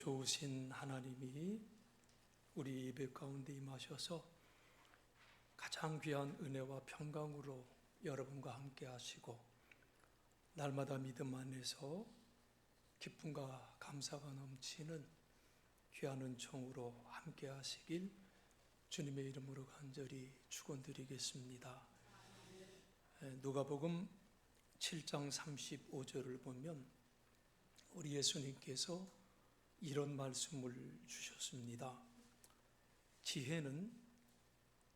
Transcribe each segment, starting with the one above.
좋으신 하나님이 우리 예배 가운데 임하셔서 가장 귀한 은혜와 평강으로 여러분과 함께 하시고 날마다 믿음 안에서 기쁨과 감사가 넘치는 귀한 은총으로 함께 하시길 주님의 이름으로 간절히 축원드리겠습니다. 누가복음 7장 35절을 보면 우리 예수님께서 이런 말씀을 주셨습니다. 지혜는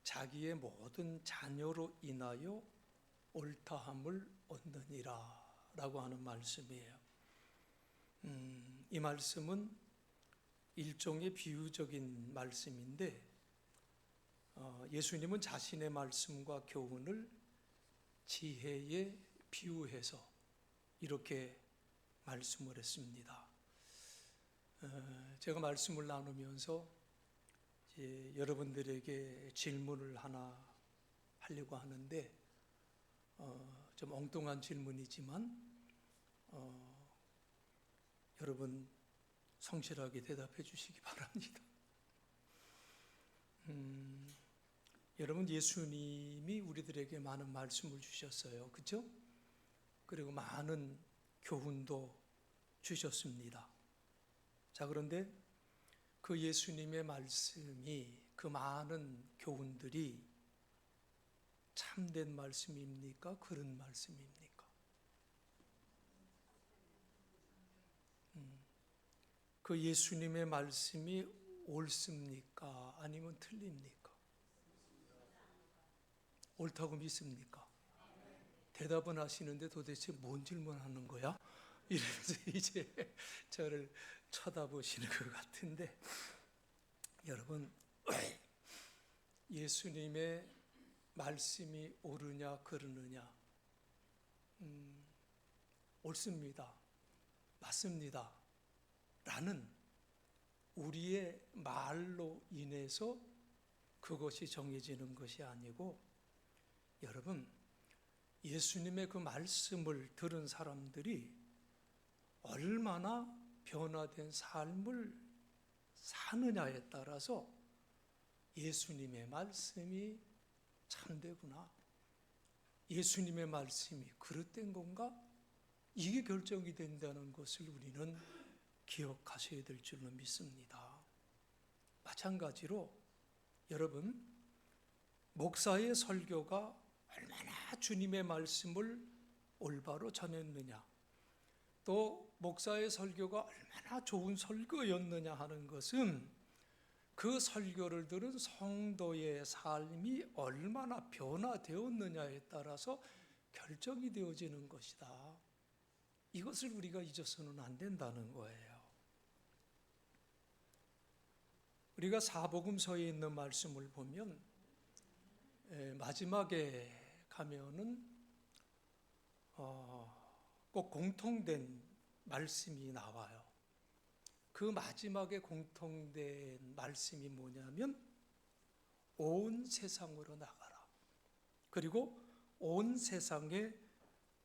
자기의 모든 자녀로 인하여 옳다함을 얻느니라 라고 하는 말씀이에요. 이 말씀은 일종의 비유적인 말씀인데 예수님은 자신의 말씀과 교훈을 지혜에 비유해서 이렇게 말씀을 했습니다. 제가 말씀을 나누면서 여러분들에게 질문을 하나 하려고 하는데 좀 엉뚱한 질문이지만 여러분 성실하게 대답해 주시기 바랍니다. 여러분 예수님이 우리들에게 많은 말씀을 주셨어요. 그렇죠? 그리고 많은 교훈도 주셨습니다. 자, 그런데 그 예수님의 말씀이, 그 많은 교훈들이 참된 말씀입니까? 그런 말씀입니까? 그 예수님의 말씀이 옳습니까? 아니면 틀립니까? 옳다고 믿습니까? 대답은 하시는데 도대체 뭔 질문하는 거야? 이러면서 이제 저를 쳐다보시는 것 같은데, 여러분 예수님의 말씀이 옳으냐 그르느냐, 옳습니다, 맞습니다 라는 우리의 말로 인해서 그것이 정해지는 것이 아니고, 여러분 예수님의 그 말씀을 들은 사람들이 얼마나 변화된 삶을 사느냐에 따라서 예수님의 말씀이 참되구나, 예수님의 말씀이 그릇된 건가, 이게 결정이 된다는 것을 우리는 기억하셔야 될 줄로 믿습니다. 마찬가지로 여러분, 목사의 설교가 얼마나 주님의 말씀을 올바로 전했느냐, 또 목사의 설교가 얼마나 좋은 설교였느냐 하는 것은 그 설교를 들은 성도의 삶이 얼마나 변화되었느냐에 따라서 결정이 되어지는 것이다. 이것을 우리가 잊어서는 안 된다는 거예요. 우리가 사복음서에 있는 말씀을 보면 마지막에 가면은 꼭 공통된 말씀이 나와요. 그 마지막에 공통된 말씀이 뭐냐면 온 세상으로 나가라, 그리고 온 세상에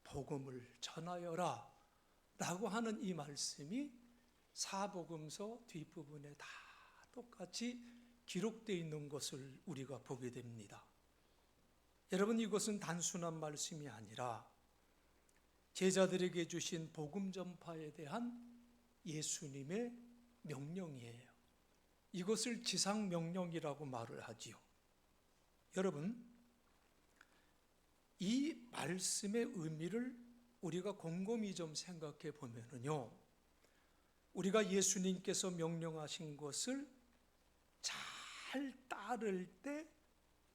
복음을 전하여라 라고 하는 이 말씀이 사복음서 뒷부분에 다 똑같이 기록되어 있는 것을 우리가 보게 됩니다. 여러분, 이것은 단순한 말씀이 아니라 제자들에게 주신 복음 전파에 대한 예수님의 명령이에요. 이것을 지상명령이라고 말을 하지요. 여러분, 이 말씀의 의미를 우리가 곰곰이 좀 생각해 보면요, 우리가 예수님께서 명령하신 것을 잘 따를 때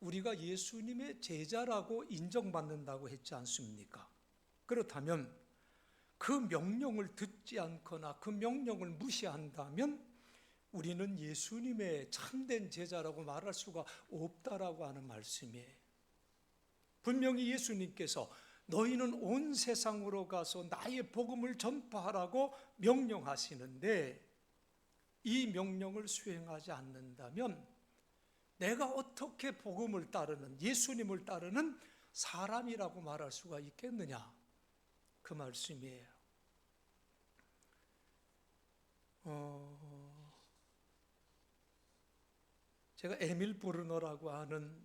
우리가 예수님의 제자라고 인정받는다고 했지 않습니까? 그렇다면 그 명령을 듣지 않거나 그 명령을 무시한다면 우리는 예수님의 참된 제자라고 말할 수가 없다라고 하는 말씀이에요. 분명히 예수님께서 너희는 온 세상으로 가서 나의 복음을 전파하라고 명령하시는데, 이 명령을 수행하지 않는다면 내가 어떻게 복음을 따르는, 예수님을 따르는 사람이라고 말할 수가 있겠느냐, 그 말씀이에요. 제가 에밀 브루너라고 하는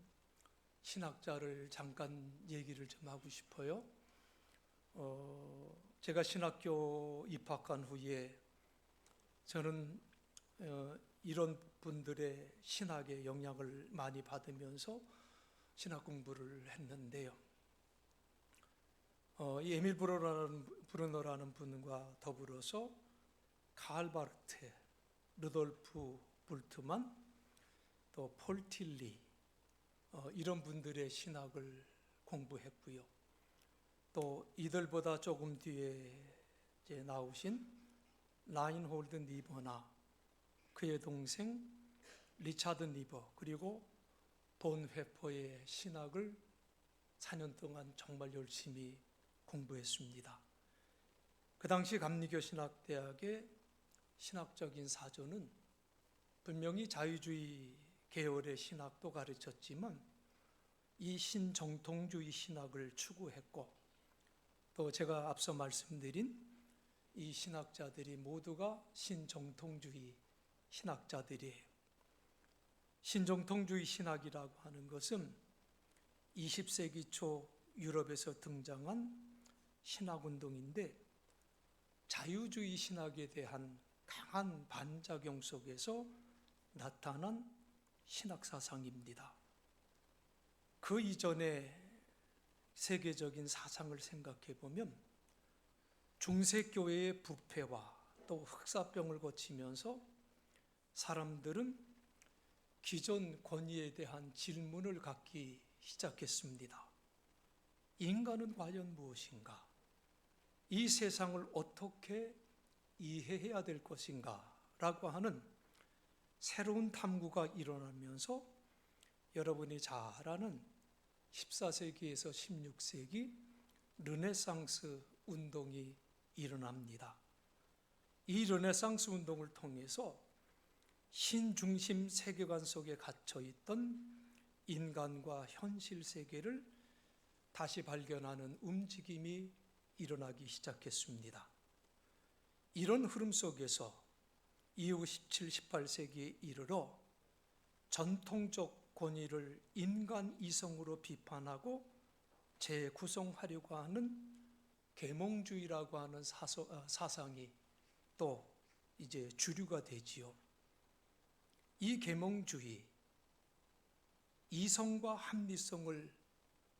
신학자를 잠깐 얘기를 좀 하고 싶어요. 제가 신학교 입학한 후에 저는 이런 분들의 신학의 영향을 많이 받으면서 신학 공부를 했는데요. 이 에밀 브루너라는 분과 더불어서 칼 바르트, 루돌프 불트만, 또 폴 틸리, 이런 분들의 신학을 공부했고요. 또 이들보다 조금 뒤에 이제 나오신 라인홀드 니버나 그의 동생 리차드 니버, 그리고 본 회퍼의 신학을 4년 동안 정말 열심히 공부했습니다. 그 당시 감리교신학대학의 신학적인 사조는 분명히 자유주의 계열의 신학도 가르쳤지만 이 신정통주의 신학을 추구했고, 또 제가 앞서 말씀드린 이 신학자들이 모두가 신정통주의 신학자들이에요. 신정통주의 신학이라고 하는 것은 20세기 초 유럽에서 등장한 신학운동인데, 자유주의 신학에 대한 강한 반작용 속에서 나타난 신학사상입니다. 그 이전의 세계적인 사상을 생각해 보면 중세교회의 부패와 또 흑사병을 거치면서 사람들은 기존 권위에 대한 질문을 갖기 시작했습니다. 인간은 과연 무엇인가? 이 세상을 어떻게 이해해야 될 것인가? 라고 하는 새로운 탐구가 일어나면서 여러분이 잘 아는 14세기에서 16세기 르네상스 운동이 일어납니다. 이 르네상스 운동을 통해서 신중심 세계관 속에 갇혀있던 인간과 현실 세계를 다시 발견하는 움직임이 일어나기 시작했습니다. 이런 흐름 속에서 이후 17, 18세기에 이르러 전통적 권위를 인간 이성으로 비판하고 재구성하려고 하는 계몽주의라고 하는 사상이 또 이제 주류가 되지요. 이 계몽주의, 이성과 합리성을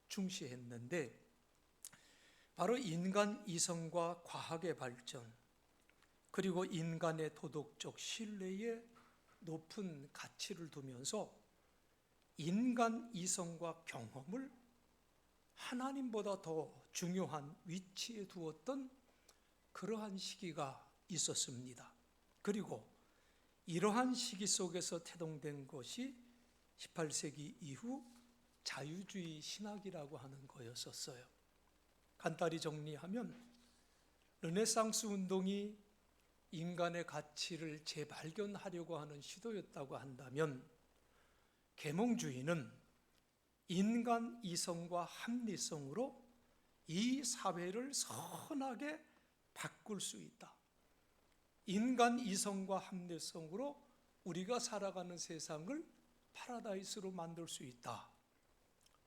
중시했는데, 바로 인간 이성과 과학의 발전, 그리고 인간의 도덕적 신뢰에 높은 가치를 두면서 인간 이성과 경험을 하나님보다 더 중요한 위치에 두었던 그러한 시기가 있었습니다. 그리고 이러한 시기 속에서 태동된 것이 18세기 이후 자유주의 신학이라고 하는 거였었어요. 간단히 정리하면 르네상스 운동이 인간의 가치를 재발견하려고 하는 시도였다고 한다면, 계몽주의는 인간 이성과 합리성으로 이 사회를 선하게 바꿀 수 있다. 인간 이성과 합리성으로 우리가 살아가는 세상을 파라다이스로 만들 수 있다.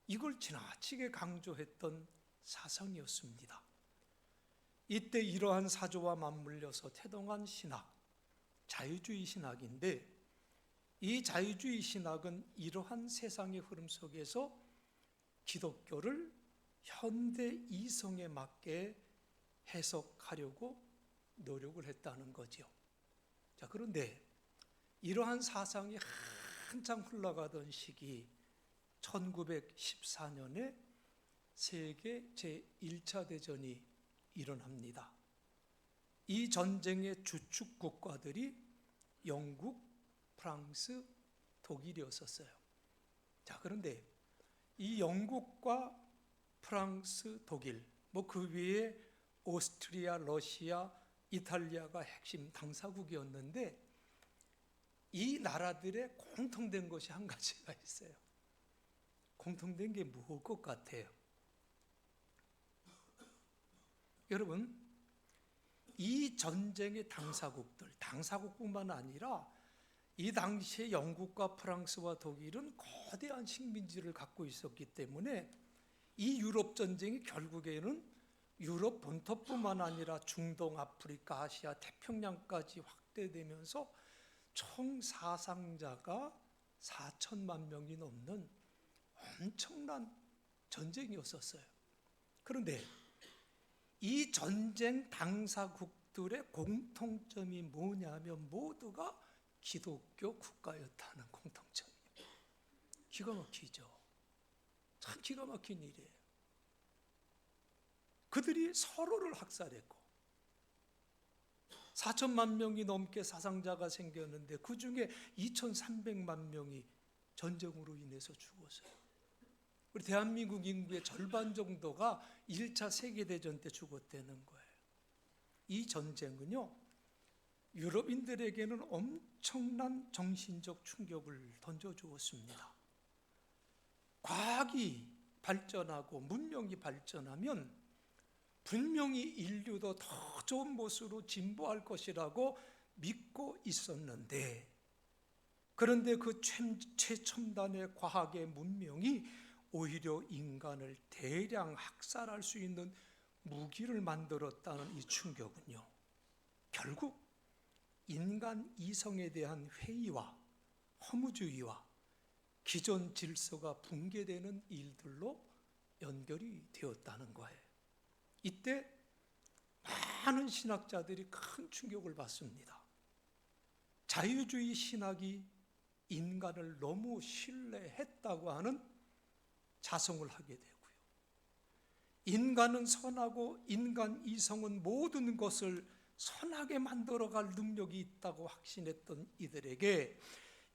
이걸 지나치게 강조했던 사상이었습니다. 이때 이러한 사조와 맞물려서 태동한 신학, 자유주의 신학인데, 이 자유주의 신학은 이러한 세상의 흐름 속에서 기독교를 현대 이성에 맞게 해석하려고 노력을 했다는 거죠. 자, 그런데 이러한 사상이 한창 흘러가던 시기 1914년에 세계 제1차 대전이 일어납니다. 이 전쟁의 주축 국가들이 영국, 프랑스, 독일이었었어요. 자, 그런데 이 영국과 프랑스, 독일, 그 위에 오스트리아, 러시아, 이탈리아가 핵심 당사국이었는데, 이 나라들의 공통된 것이 한 가지가 있어요. 공통된 게 무엇일 것 같아요? 여러분, 이 전쟁의 당사국들, 당사국뿐만 아니라 이 당시에 영국과 프랑스와 독일은 거대한 식민지를 갖고 있었기 때문에 이 유럽 전쟁이 결국에는 유럽 본토뿐만 아니라 중동, 아프리카, 아시아, 태평양까지 확대되면서 총 사상자가 4천만 명이 넘는 엄청난 전쟁이었었어요. 그런데 이 전쟁 당사국들의 공통점이 뭐냐면 모두가 기독교 국가였다는 공통점이에요. 기가 막히죠. 참 기가 막힌 일이에요. 그들이 서로를 학살했고 4천만 명이 넘게 사상자가 생겼는데 그 중에 2,300만 명이 전쟁으로 인해서 죽었어요. 우리 대한민국 인구의 절반 정도가 1차 세계대전 때 죽었다는 거예요. 이 전쟁은요, 유럽인들에게는 엄청난 정신적 충격을 던져주었습니다. 과학이 발전하고 문명이 발전하면 분명히 인류도 더 좋은 모습으로 진보할 것이라고 믿고 있었는데, 그런데 그 최첨단의 과학의 문명이 오히려 인간을 대량 학살할 수 있는 무기를 만들었다는 이 충격은요, 결국 인간 이성에 대한 회의와 허무주의와 기존 질서가 붕괴되는 일들로 연결이 되었다는 거예요. 이때 많은 신학자들이 큰 충격을 받습니다. 자유주의 신학이 인간을 너무 신뢰했다고 하는 자성을 하게 되고요. 인간은 선하고 인간 이성은 모든 것을 선하게 만들어갈 능력이 있다고 확신했던 이들에게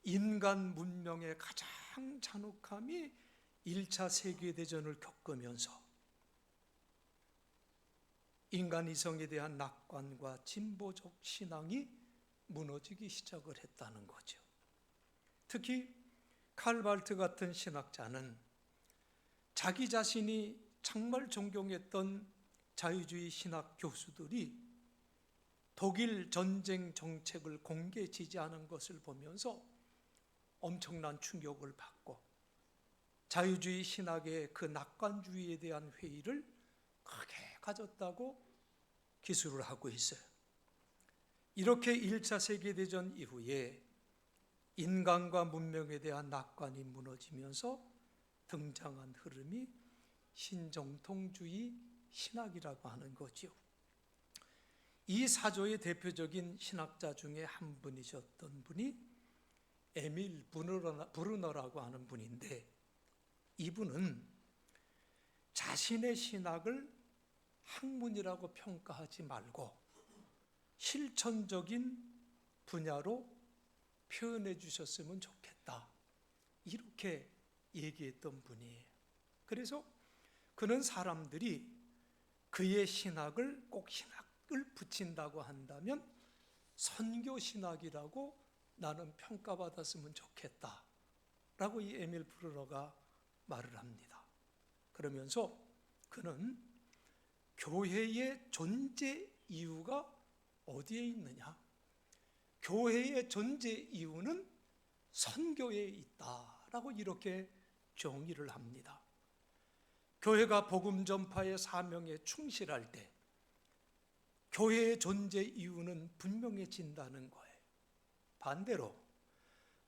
인간 문명의 가장 잔혹함이 1차 세계대전을 겪으면서 인간 이성에 대한 낙관과 진보적 신앙이 무너지기 시작을 했다는 거죠. 특히 칼 발트 같은 신학자는 자기 자신이 정말 존경했던 자유주의 신학 교수들이 독일 전쟁 정책을 공개 지지하는 것을 보면서 엄청난 충격을 받고 자유주의 신학의 그 낙관주의에 대한 회의를 크게 가졌다고 기술을 하고 있어요. 이렇게 1차 세계대전 이후에 인간과 문명에 대한 낙관이 무너지면서 등장한 흐름이 신정통주의 신학이라고 하는 거죠. 이 사조의 대표적인 신학자 중에 한 분이셨던 분이 에밀 브루너라고 하는 분인데, 이분은 자신의 신학을 학문이라고 평가하지 말고 실천적인 분야로 표현해 주셨으면 좋겠다, 이렇게 얘기했던 분이에요. 그래서 그는 사람들이 그의 신학을 꼭 신학을 붙인다고 한다면 선교신학이라고 나는 평가받았으면 좋겠다라고 이 에밀 브루너가 말을 합니다. 그러면서 그는 교회의 존재 이유가 어디에 있느냐? 교회의 존재 이유는 선교에 있다라고 이렇게 정의를 합니다. 교회가 복음 전파의 사명에 충실할 때 교회의 존재 이유는 분명해진다는 거예요. 반대로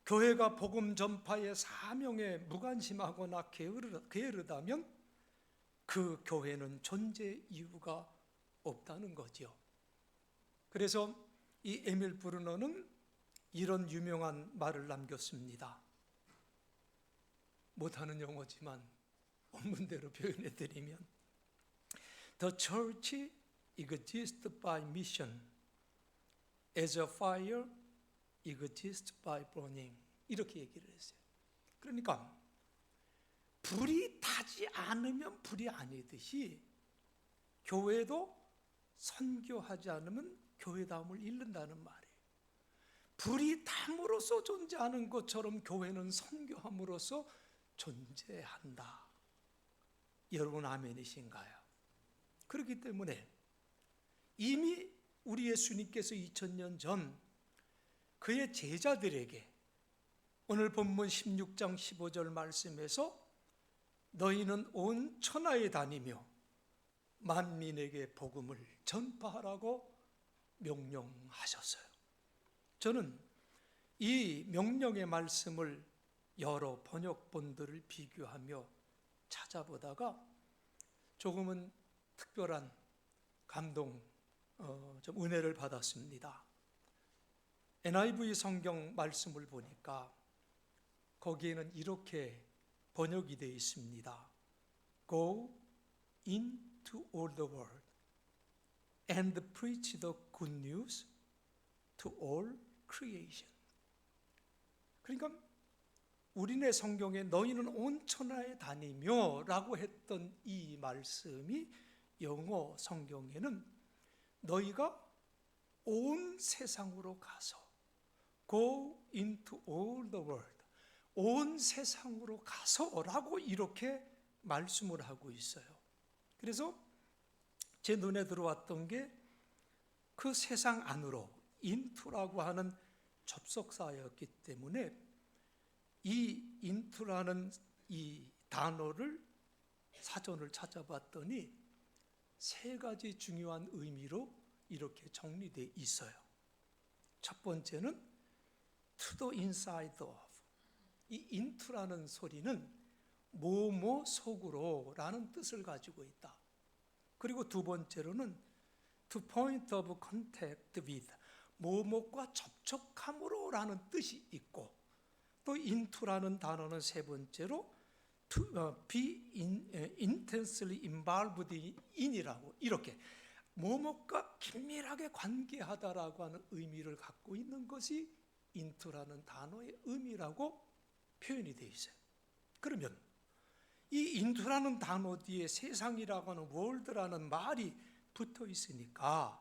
교회가 복음 전파의 사명에 무관심하거나 게으르다면 그 교회는 존재 이유가 없다는 거죠. 그래서 이 에밀 브루너는 이런 유명한 말을 남겼습니다. 못하는 영어지만 원문대로 표현해드리면 The church exists by mission as a fire exists by burning, 이렇게 얘기를 했어요. 그러니까 불이 타지 않으면 불이 아니듯이 교회도 선교하지 않으면 교회다움을 잃는다는 말이에요. 불이 탐으로써 존재하는 것처럼 교회는 선교함으로써 존재한다. 여러분 아멘이신가요? 그렇기 때문에 이미 우리 예수님께서 2000년 전 그의 제자들에게 오늘 본문 16장 15절 말씀에서 너희는 온 천하에 다니며 만민에게 복음을 전파하라고 명령하셨어요. 저는 이 명령의 말씀을 여러 번역본들을 비교하며 찾아보다가 조금은 특별한 감동, 좀 은혜를 받았습니다. NIV 성경 말씀을 보니까 거기에는 이렇게 번역이 되어 있습니다. Go into all the world and preach the good news to all creation. 그러니까 우리네 성경에 너희는 온 천하에 다니며 라고 했던 이 말씀이 영어 성경에는 너희가 온 세상으로 가서 Go into all the world, 온 세상으로 가서라고 이렇게 말씀을 하고 있어요. 그래서 제 눈에 들어왔던 게 그 세상 안으로 into라고 하는 접속사였기 때문에 이 into라는 이 단어를 사전을 찾아봤더니 세 가지 중요한 의미로 이렇게 정리되어 있어요. 첫 번째는 to the inside of, 이 into라는 소리는 뭐뭐 속으로 라는 뜻을 가지고 있다. 그리고 두 번째로는 to point of contact with, 뭐뭐과 접촉함으로 라는 뜻이 있고, 또 into라는 단어는 세 번째로 to be intensely involved in이라고, 이렇게 뭐뭐과 긴밀하게 관계하다라고 하는 의미를 갖고 있는 것이 into라는 단어의 의미라고 표현이 되어 있어요. 그러면 이 into라는 단어 뒤에 세상이라고 하는 world라는 말이 붙어 있으니까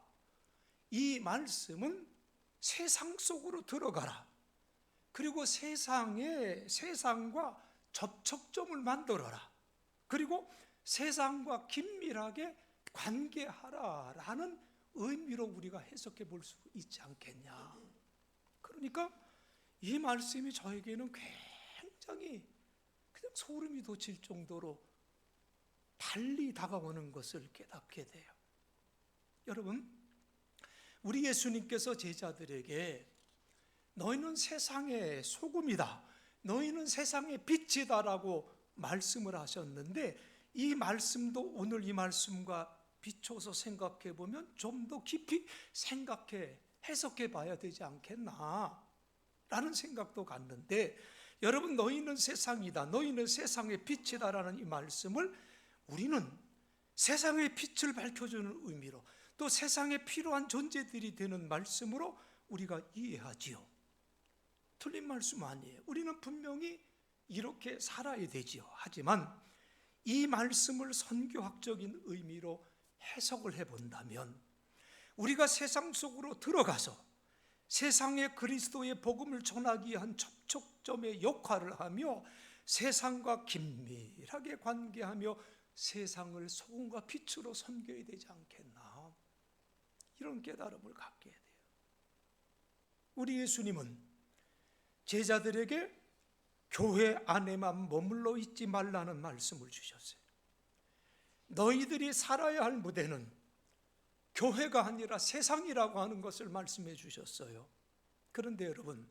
이 말씀은 세상 속으로 들어가라. 그리고 세상과 접촉점을 만들어라. 그리고 세상과 긴밀하게 관계하라라는 의미로 우리가 해석해 볼 수 있지 않겠냐. 그러니까 이 말씀이 저에게는 굉장히 그냥 소름이 돋칠 정도로 달리 다가오는 것을 깨닫게 돼요. 여러분, 우리 예수님께서 제자들에게 너희는 세상의 소금이다, 너희는 세상의 빛이다라고 말씀을 하셨는데, 이 말씀도 오늘 이 말씀과 비춰서 생각해 보면 좀 더 깊이 해석해 봐야 되지 않겠나 라는 생각도 갖는데, 여러분, 너희는 세상이다, 너희는 세상의 빛이다라는 이 말씀을 우리는 세상의 빛을 밝혀주는 의미로, 또 세상에 필요한 존재들이 되는 말씀으로 우리가 이해하지요. 틀린 말씀 아니에요. 우리는 분명히 이렇게 살아야 되지요. 하지만 이 말씀을 선교학적인 의미로 해석을 해본다면, 우리가 세상 속으로 들어가서 세상에 그리스도의 복음을 전하기 위한 접촉점의 역할을 하며 세상과 긴밀하게 관계하며 세상을 소금과 빛으로 섬겨야 되지 않겠나, 이런 깨달음을 갖게 돼요. 우리 예수님은 제자들에게 교회 안에만 머물러 있지 말라는 말씀을 주셨어요. 너희들이 살아야 할 무대는 교회가 아니라 세상이라고 하는 것을 말씀해 주셨어요. 그런데 여러분,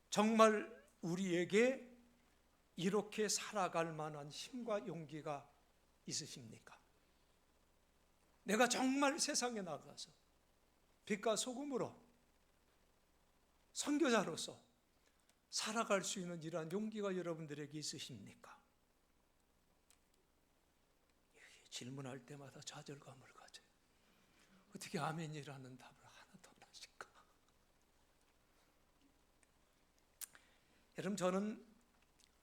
정말 우리에게 이렇게 살아갈 만한 힘과 용기가 있으십니까? 내가 정말 세상에 나가서 빛과 소금으로 선교자로서 살아갈 수 있는 이러한 용기가 여러분들에게 있으십니까? 질문할 때마다 좌절감을 가져요. 어떻게 아멘이라는 답을 하나도 안 하실까? 여러분, 저는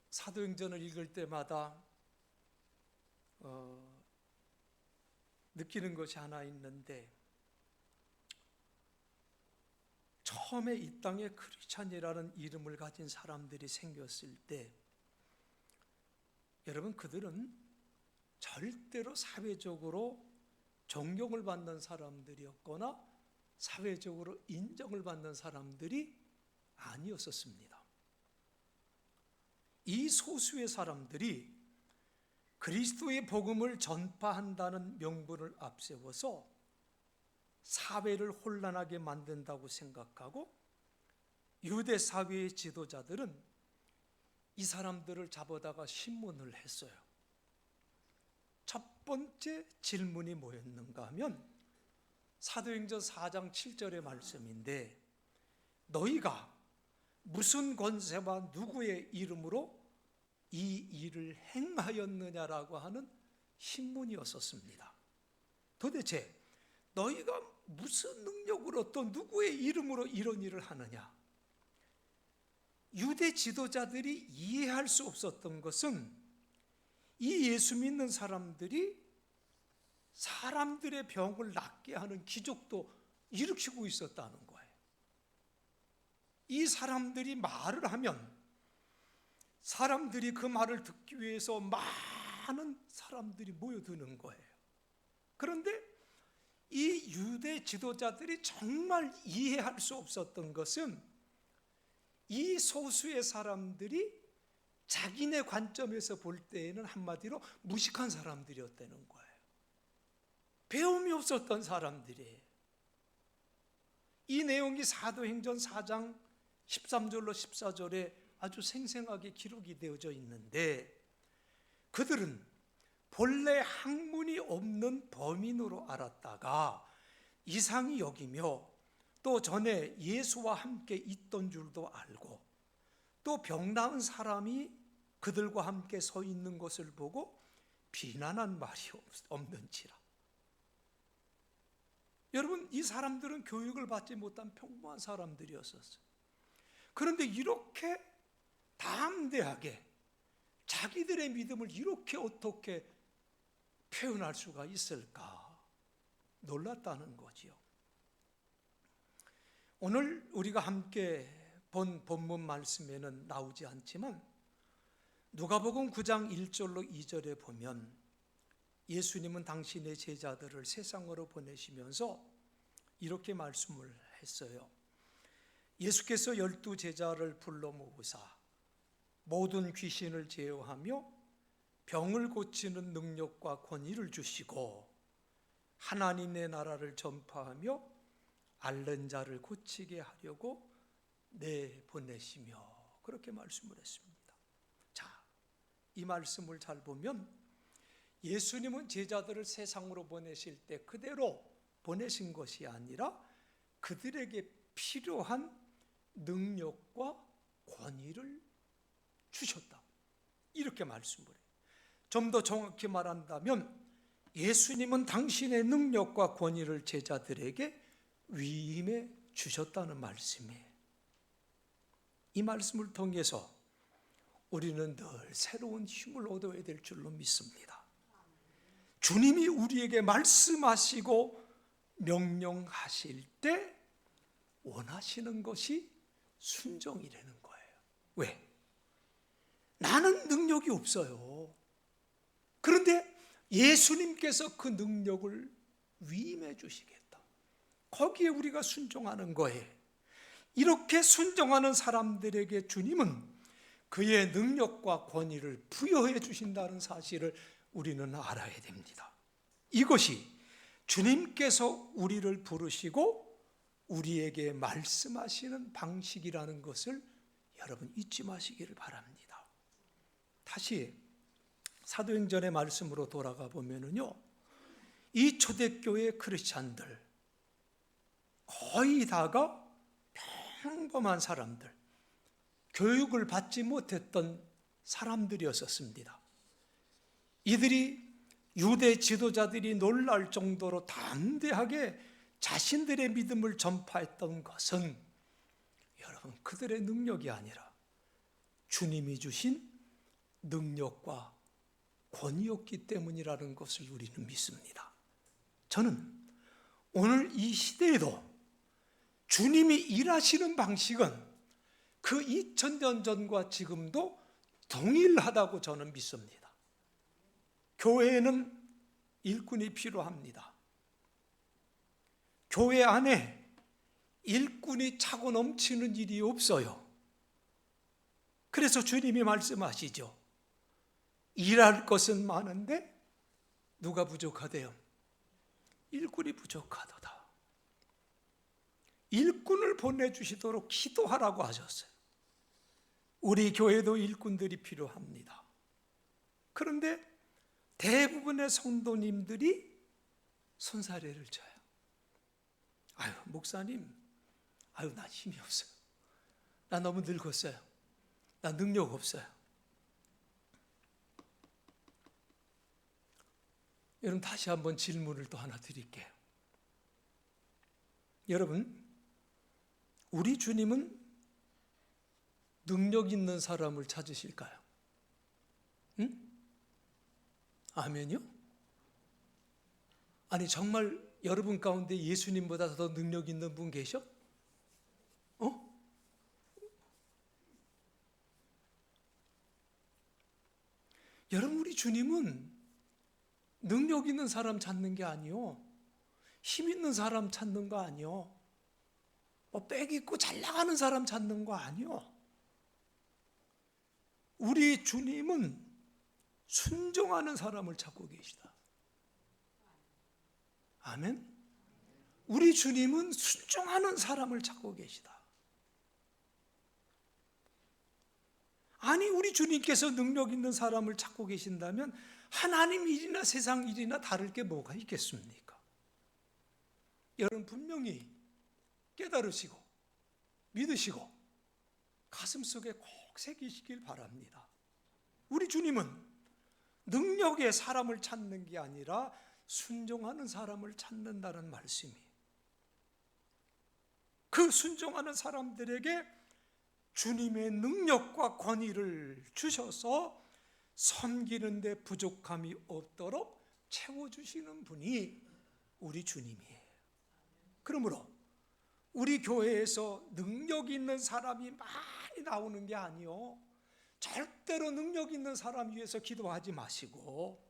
사도행전을 읽을 때마다 느끼는 것이 하나 있는데, 처음에 이 땅에 크리스찬이라는 이름을 가진 사람들이 생겼을 때, 여러분, 그들은 절대로 사회적으로 존경을 받는 사람들이었거나 사회적으로 인정을 받는 사람들이 아니었었습니다. 이 소수의 사람들이 그리스도의 복음을 전파한다는 명분을 앞세워서 사회를 혼란하게 만든다고 생각하고 유대 사회의 지도자들은 이 사람들을 잡아다가 신문을 했어요. 첫 번째 질문이 뭐였는가 하면 사도행전 4장 7절의 말씀인데, 너희가 무슨 권세와 누구의 이름으로 이 일을 행하였느냐라고 하는 신문이었었습니다. 도대체 너희가 무슨 능력으로 또 누구의 이름으로 이런 일을 하느냐? 유대 지도자들이 이해할 수 없었던 것은 이 예수 믿는 사람들이 사람들의 병을 낫게 하는 기적도 일으키고 있었다는 거예요. 이 사람들이 말을 하면 사람들이 그 말을 듣기 위해서 많은 사람들이 모여드는 거예요. 그런데 이 유대 지도자들이 정말 이해할 수 없었던 것은 이 소수의 사람들이 자기네 관점에서 볼 때에는 한마디로 무식한 사람들이었다는 거예요. 배움이 없었던 사람들이에요. 이 내용이 사도행전 4장 13절로 14절에 아주 생생하게 기록이 되어져 있는데, 그들은 본래 학문이 없는 범인으로 알았다가 이상히 여기며 또 전에 예수와 함께 있던 줄도 알고 또 병 나은 사람이 그들과 함께 서 있는 것을 보고 비난한 말이 없는지라. 여러분, 이 사람들은 교육을 받지 못한 평범한 사람들이었었어요. 그런데 이렇게 담대하게 자기들의 믿음을 이렇게 어떻게 표현할 수가 있을까 놀랐다는 거지요. 오늘 우리가 함께 본 본문 말씀에는 나오지 않지만 누가복음 9장 1절로 2절에 보면 예수님은 당신의 제자들을 세상으로 보내시면서 이렇게 말씀을 했어요. 예수께서 12 제자를 불러 모으사 모든 귀신을 제어하며 병을 고치는 능력과 권위를 주시고 하나님의 나라를 전파하며 앓는 자를 고치게 하려고 내보내시며, 그렇게 말씀을 했습니다. 자, 이 말씀을 잘 보면 예수님은 제자들을 세상으로 보내실 때 그대로 보내신 것이 아니라 그들에게 필요한 능력과 권위를 주셨다, 이렇게 말씀을 해요. 좀 더 정확히 말한다면 예수님은 당신의 능력과 권위를 제자들에게 위임해 주셨다는 말씀이에요. 이 말씀을 통해서 우리는 늘 새로운 힘을 얻어야 될 줄로 믿습니다. 주님이 우리에게 말씀하시고 명령하실 때 원하시는 것이 순종이라는 거예요. 왜? 나는 능력이 없어요. 그런데 예수님께서 그 능력을 위임해 주시겠다. 거기에 우리가 순종하는 거예요. 이렇게 순종하는 사람들에게 주님은 그의 능력과 권위를 부여해 주신다는 사실을 우리는 알아야 됩니다. 이것이 주님께서 우리를 부르시고 우리에게 말씀하시는 방식이라는 것을 여러분 잊지 마시기를 바랍니다. 다시 사도행전의 말씀으로 돌아가 보면은요, 이 초대교회 크리스찬들 거의 다가 평범한 사람들, 교육을 받지 못했던 사람들이었습니다. 이들이 유대 지도자들이 놀랄 정도로 담대하게 자신들의 믿음을 전파했던 것은 여러분 그들의 능력이 아니라 주님이 주신 능력과 권위였기 때문이라는 것을 우리는 믿습니다. 저는 오늘 이 시대에도 주님이 일하시는 방식은 그 2000년 전과 지금도 동일하다고 저는 믿습니다. 교회에는 일꾼이 필요합니다. 교회 안에 일꾼이 차고 넘치는 일이 없어요. 그래서 주님이 말씀하시죠. 일할 것은 많은데 누가 부족하대요? 일꾼이 부족하도다. 일꾼을 보내주시도록 기도하라고 하셨어요. 우리 교회도 일꾼들이 필요합니다. 그런데 대부분의 성도님들이 손사래를 쳐요. 아유, 목사님, 아유, 나 힘이 없어요. 나 너무 늙었어요. 나 능력 없어요. 여러분, 다시 한번 질문을 또 하나 드릴게요. 여러분, 우리 주님은 능력 있는 사람을 찾으실까요? 응? 아멘요? 아니, 정말 여러분 가운데 예수님보다 더 능력 있는 분 계셔? 여러분, 우리 주님은 능력 있는 사람 찾는 게 아니요, 힘 있는 사람 찾는 거 아니요, 빽 있고 잘 나가는 사람 찾는 거 아니요. 우리 주님은 순종하는 사람을 찾고 계시다. 아멘. 우리 주님은 순종하는 사람을 찾고 계시다. 아니, 우리 주님께서 능력 있는 사람을 찾고 계신다면 하나님 일이나 세상 일이나 다를 게 뭐가 있겠습니까? 여러분, 분명히 깨달으시고 믿으시고 가슴속에 꼭 새기시길 바랍니다. 우리 주님은 능력의 사람을 찾는 게 아니라 순종하는 사람을 찾는다는 말씀이에요. 그 순종하는 사람들에게 주님의 능력과 권위를 주셔서 섬기는 데 부족함이 없도록 채워주시는 분이 우리 주님이에요. 그러므로 우리 교회에서 능력 있는 사람이 많이 나오는 게 아니요, 절대로 능력 있는 사람 위해서 기도하지 마시고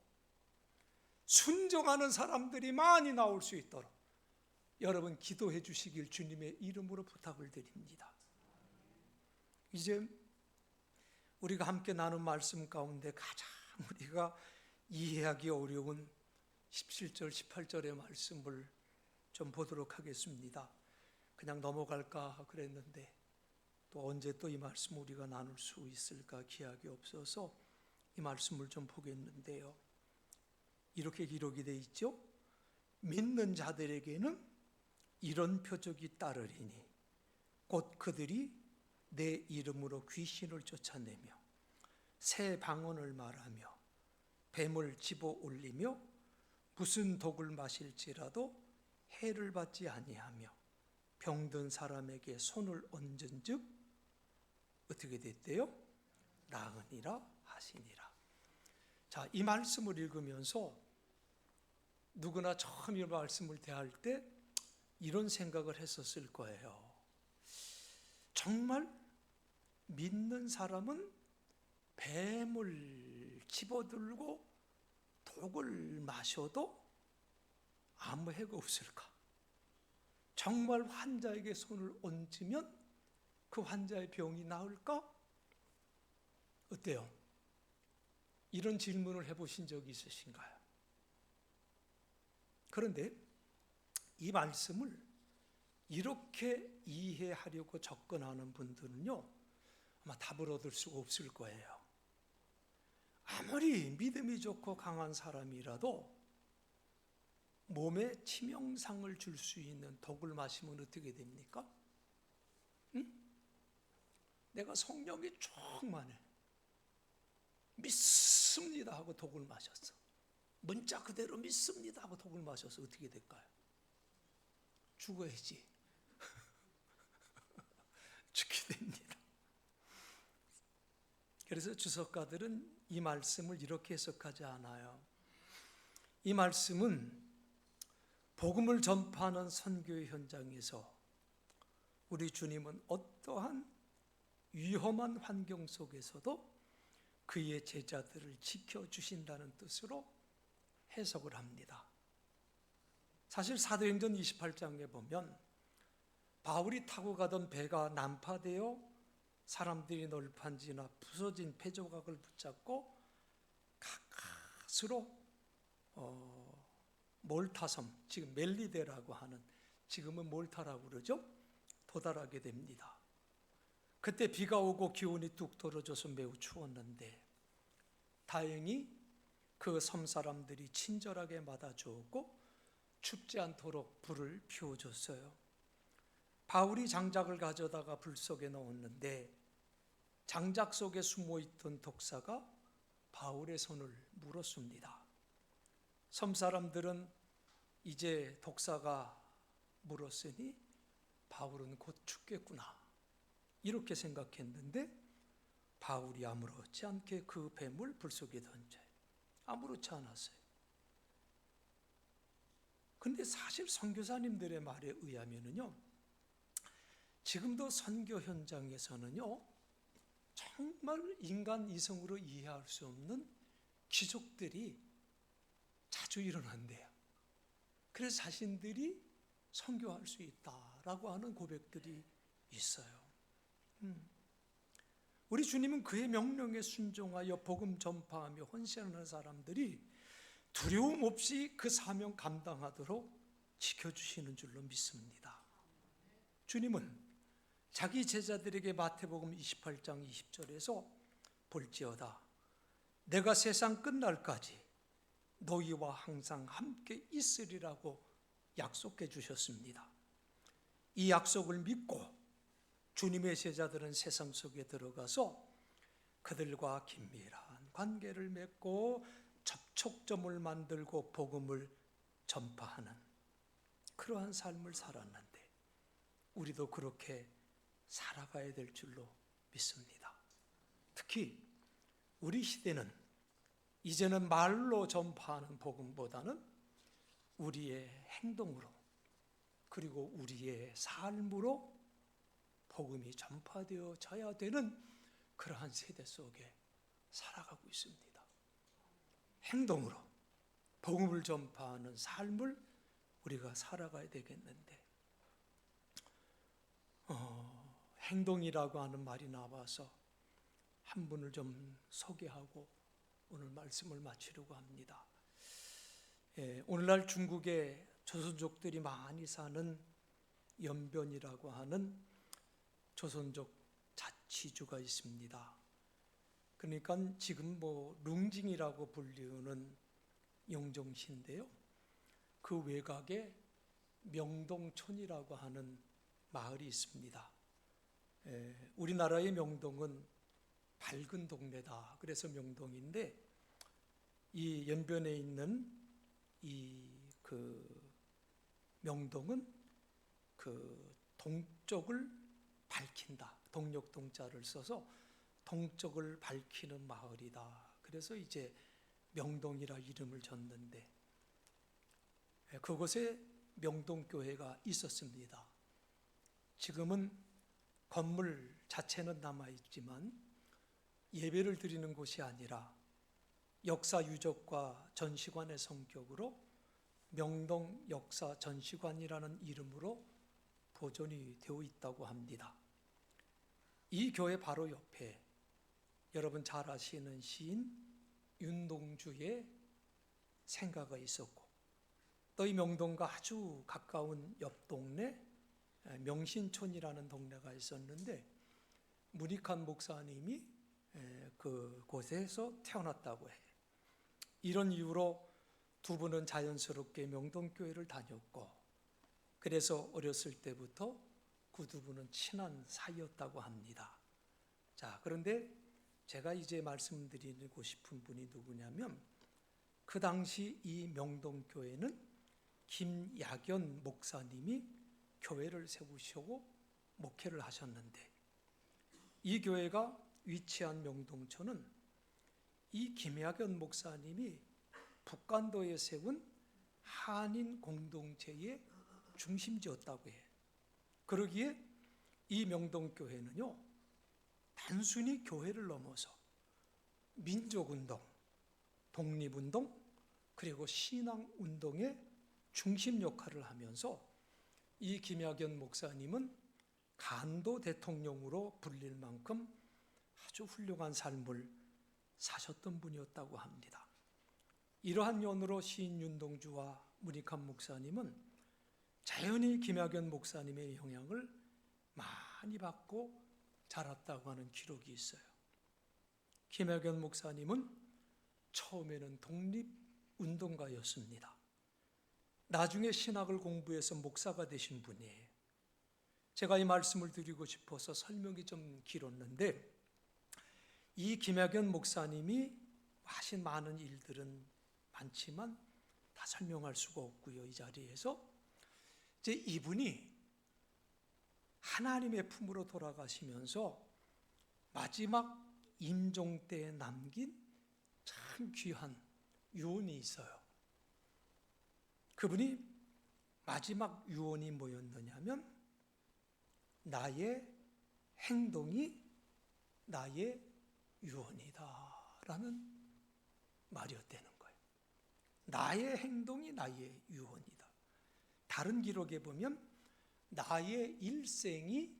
순종하는 사람들이 많이 나올 수 있도록 여러분 기도해 주시길 주님의 이름으로 부탁을 드립니다. 이제 우리가 함께 나눈 말씀 가운데 가장 우리가 이해하기 어려운 17절, 18절의 말씀을 좀 보도록 하겠습니다. 그냥 넘어갈까 그랬는데 또 언제 또 이 말씀 우리가 나눌 수 있을까 기약이 없어서 이 말씀을 좀 보겠는데요. 이렇게 기록이 되어 있죠. 믿는 자들에게는 이런 표적이 따르리니 곧 그들이 내 이름으로 귀신을 쫓아내며 새 방언을 말하며 뱀을 집어 올리며 무슨 독을 마실지라도 해를 받지 아니하며 병든 사람에게 손을 얹은즉 어떻게 됐대요? 나으니라 하시니라. 자, 이 말씀을 읽으면서 누구나 처음 이 말씀을 대할 때 이런 생각을 했었을 거예요. 정말 믿는 사람은 뱀을 집어들고 독을 마셔도 아무 해가 없을까? 정말 환자에게 손을 얹으면 그 환자의 병이 나을까? 어때요? 이런 질문을 해보신 적이 있으신가요? 그런데 이 말씀을 이렇게 이해하려고 접근하는 분들은요, 아마 답을 얻을 수가 없을 거예요. 아무리 믿음이 좋고 강한 사람이라도 몸에 치명상을 줄 수 있는 독을 마시면 어떻게 됩니까? 응? 내가 성령이 충만해, 믿습니다 하고 독을 마셨어. 문자 그대로 믿습니다 하고 독을 마셔서 어떻게 될까요? 죽어야지. 죽게 됩니다. 그래서 주석가들은 이 말씀을 이렇게 해석하지 않아요. 이 말씀은 복음을 전파하는 선교의 현장에서 우리 주님은 어떠한 위험한 환경 속에서도 그의 제자들을 지켜주신다는 뜻으로 해석을 합니다. 사실 사도행전 28장에 보면 바울이 타고 가던 배가 난파되어 사람들이 널판지나 부서진 폐조각을 붙잡고 가까스로 몰타섬, 지금 멜리데라고 하는, 지금은 몰타라고 그러죠, 도달하게 됩니다. 그때 비가 오고 기온이 뚝 떨어져서 매우 추웠는데 다행히 그 섬 사람들이 친절하게 맞아주었고 춥지 않도록 불을 피워줬어요. 바울이 장작을 가져다가 불 속에 넣었는데 장작 속에 숨어있던 독사가 바울의 손을 물었습니다. 섬 사람들은 이제 독사가 물었으니 바울은 곧 죽겠구나 이렇게 생각했는데 바울이 아무렇지 않게 그 뱀을 불 속에 던져요. 아무렇지 않았어요. 근데 사실 선교사님들의 말에 의하면은요, 지금도 선교 현장에서는요, 정말 인간 이성으로 이해할 수 없는 기적들이 자주 일어난대요. 그래서 자신들이 선교할 수 있다라고 하는 고백들이 있어요. 우리 주님은 그의 명령에 순종하여 복음 전파하며 헌신하는 사람들이 두려움 없이 그 사명 감당하도록 지켜주시는 줄로 믿습니다. 주님은 자기 제자들에게 마태복음 28장 20절에서 볼지어다 내가 세상 끝날까지 너희와 항상 함께 있으리라고 약속해 주셨습니다. 이 약속을 믿고 주님의 제자들은 세상 속에 들어가서 그들과 긴밀한 관계를 맺고 접촉점을 만들고 복음을 전파하는 그러한 삶을 살았는데 우리도 그렇게 살아가야 될 줄로 믿습니다. 특히 우리 시대는 이제는 말로 전파하는 복음보다는 우리의 행동으로 그리고 우리의 삶으로 복음이 전파되어져야 되는 그러한 세대 속에 살아가고 있습니다. 행동으로 복음을 전파하는 삶을 우리가 살아가야 되겠는데 행동이라고 하는 말이 나와서 한 분을 좀 소개하고 오늘 말씀을 마치려고 합니다. 오늘날 중국에 조선족들이 많이 사는 연변이라고 하는 조선족 자치주가 있습니다. 그러니까 지금 룽징이라고 불리우는 영종시인데요. 그 외곽에 명동촌이라고 하는 마을이 있습니다. 우리나라의 명동은 밝은 동네다. 그래서 명동인데 이 연변에 있는 그 명동은 그 동쪽을 밝힌다. 동력동자를 써서 동쪽을 밝히는 마을이다. 그래서 이제 명동이라 이름을 줬는데 그곳에 명동교회가 있었습니다. 지금은 건물 자체는 남아있지만 예배를 드리는 곳이 아니라 역사 유적과 전시관의 성격으로 명동 역사 전시관이라는 이름으로 보존이 되어 있다고 합니다. 이 교회 바로 옆에 여러분 잘 아시는 시인 윤동주의 생가가 있었고 또 이 명동과 아주 가까운 옆 동네 명신촌이라는 동네가 있었는데 문익환 목사님이 그곳에서 태어났다고 해요. 이런 이유로 두 분은 자연스럽게 명동교회를 다녔고 그래서 어렸을 때부터 그 두 분은 친한 사이였다고 합니다. 자, 그런데 제가 이제 말씀드리고 싶은 분이 누구냐면 그 당시 이 명동교회는 김야견 목사님이 교회를 세우시고 목회를 하셨는데 이 교회가 위치한 명동촌은 이 김야견 목사님이 북간도에 세운 한인 공동체의 중심지였다고 해요. 그러기에 이 명동교회는요 단순히 교회를 넘어서 민족운동, 독립운동 그리고 신앙운동의 중심 역할을 하면서 이 김학연 목사님은 간도 대통령으로 불릴 만큼 아주 훌륭한 삶을 사셨던 분이었다고 합니다. 이러한 연으로 시인 윤동주와 문익환 목사님은 자연히 김학연 목사님의 영향을 많이 받고 자랐다고 하는 기록이 있어요. 김학연 목사님은 처음에는 독립운동가였습니다. 나중에 신학을 공부해서 목사가 되신 분이에요. 제가 이 말씀을 드리고 싶어서 설명이 좀 길었는데, 이 김학연 목사님이 하신 많은 일들은 많지만 다 설명할 수가 없고요. 이 자리에서 이제 이분이 하나님의 품으로 돌아가시면서 마지막 임종 때에 남긴 참 귀한 유언이 있어요. 그분이 마지막 유언이 뭐였느냐면, 나의 행동이 나의 유언이다 라는 말이었다는 거예요. 나의 행동이 나의 유언이다. 다른 기록에 보면 나의 일생이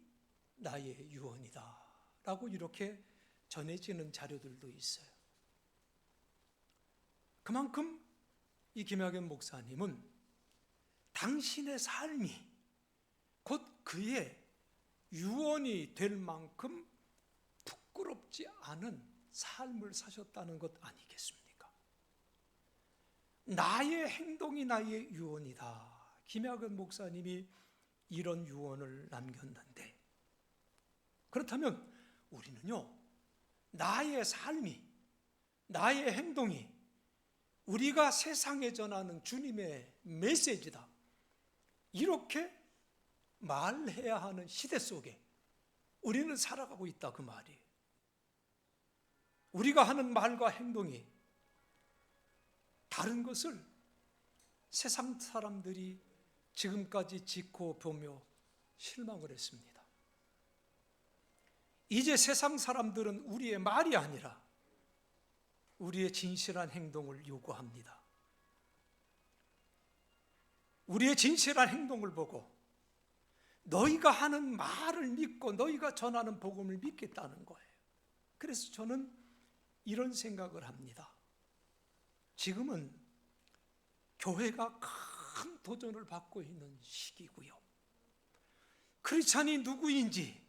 나의 유언이다 라고 이렇게 전해지는 자료들도 있어요. 그만큼 이 김학연 목사님은 당신의 삶이 곧 그의 유언이 될 만큼 부끄럽지 않은 삶을 사셨다는 것 아니겠습니까? 나의 행동이 나의 유언이다. 김학연 목사님이 이런 유언을 남겼는데, 그렇다면 우리는요, 나의 삶이, 나의 행동이 우리가 세상에 전하는 주님의 메시지다, 이렇게 말해야 하는 시대 속에 우리는 살아가고 있다, 그 말이에요. 우리가 하는 말과 행동이 다른 것을 세상 사람들이 지금까지 짓고 보며 실망을 했습니다. 이제 세상 사람들은 우리의 말이 아니라 우리의 진실한 행동을 요구합니다. 우리의 진실한 행동을 보고 너희가 하는 말을 믿고 너희가 전하는 복음을 믿겠다는 거예요. 그래서 저는 이런 생각을 합니다. 지금은 교회가 큰 도전을 받고 있는 시기고요. 크리스찬이 누구인지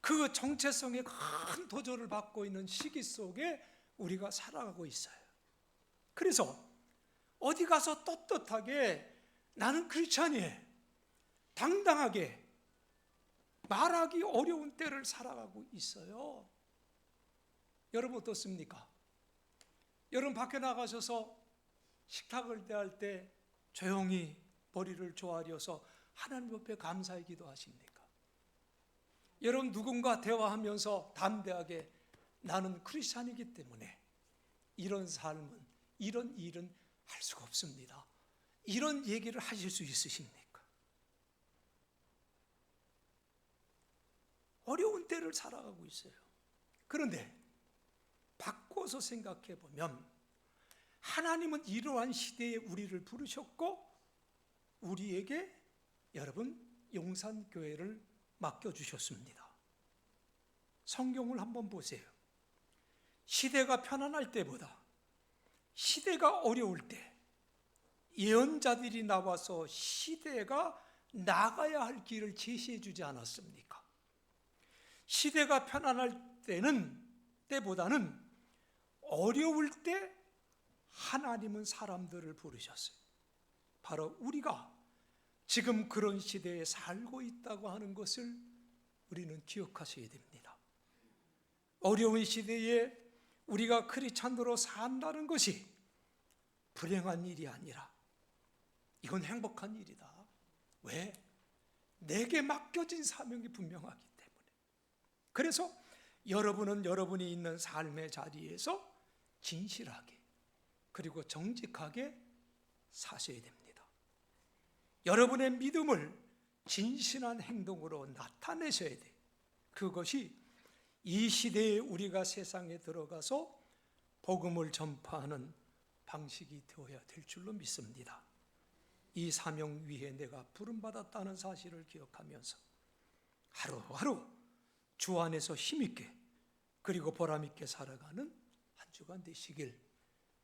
그 정체성에 큰 도전을 받고 있는 시기 속에 우리가 살아가고 있어요. 그래서 어디 가서 떳떳하게 나는 크리스찬이에요, 당당하게 말하기 어려운 때를 살아가고 있어요. 여러분 어떻습니까? 여러분 밖에 나가셔서 식탁을 대할 때 조용히 머리를 조아려서 하나님 앞에 감사의 기도하십니까? 여러분 누군가 대화하면서 담대하게 나는 크리스찬이기 때문에 이런 삶은, 이런 일은 할 수가 없습니다, 이런 얘기를 하실 수 있으십니까? 어려운 때를 살아가고 있어요. 그런데 바꿔서 생각해 보면 하나님은 이러한 시대에 우리를 부르셨고 우리에게 여러분 용산교회를 맡겨주셨습니다. 성경을 한번 보세요. 시대가 편안할 때보다 시대가 어려울 때 예언자들이 나와서 시대가 나가야 할 길을 제시해 주지 않았습니까? 시대가 편안할 때보다는 어려울 때 하나님은 사람들을 부르셨어요. 바로 우리가 지금 그런 시대에 살고 있다고 하는 것을 우리는 기억하셔야 됩니다. 어려운 시대에 우리가 크리스찬으로 산다는 것이 불행한 일이 아니라 이건 행복한 일이다. 왜? 내게 맡겨진 사명이 분명하기 때문에. 그래서 여러분은 여러분이 있는 삶의 자리에서 진실하게 그리고 정직하게 사셔야 됩니다. 여러분의 믿음을 진실한 행동으로 나타내셔야 돼요. 그것이 이 시대에 우리가 세상에 들어가서 복음을 전파하는 방식이 되어야 될 줄로 믿습니다. 이 사명 위에 내가 부름받았다는 사실을 기억하면서 하루하루 주 안에서 힘있게 그리고 보람있게 살아가는 한 주간 되시길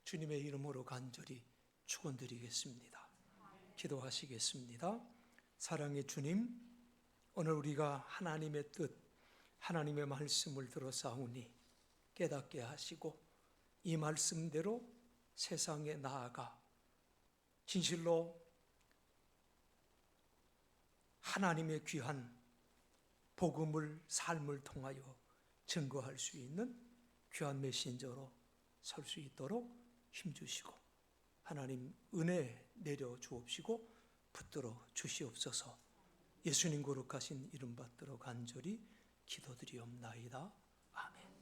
주님의 이름으로 간절히 축원드리겠습니다. 기도하시겠습니다. 사랑의 주님, 오늘 우리가 하나님의 뜻, 하나님의 말씀을 들어사오니 깨닫게 하시고 이 말씀대로 세상에 나아가 진실로 하나님의 귀한 복음을 삶을 통하여 증거할 수 있는 귀한 메신저로 설 수 있도록 힘주시고 하나님 은혜 내려 주옵시고 붙들어 주시옵소서. 예수님 거룩하신 이름 받들어 간절히 기도드리옵나이다. 아멘.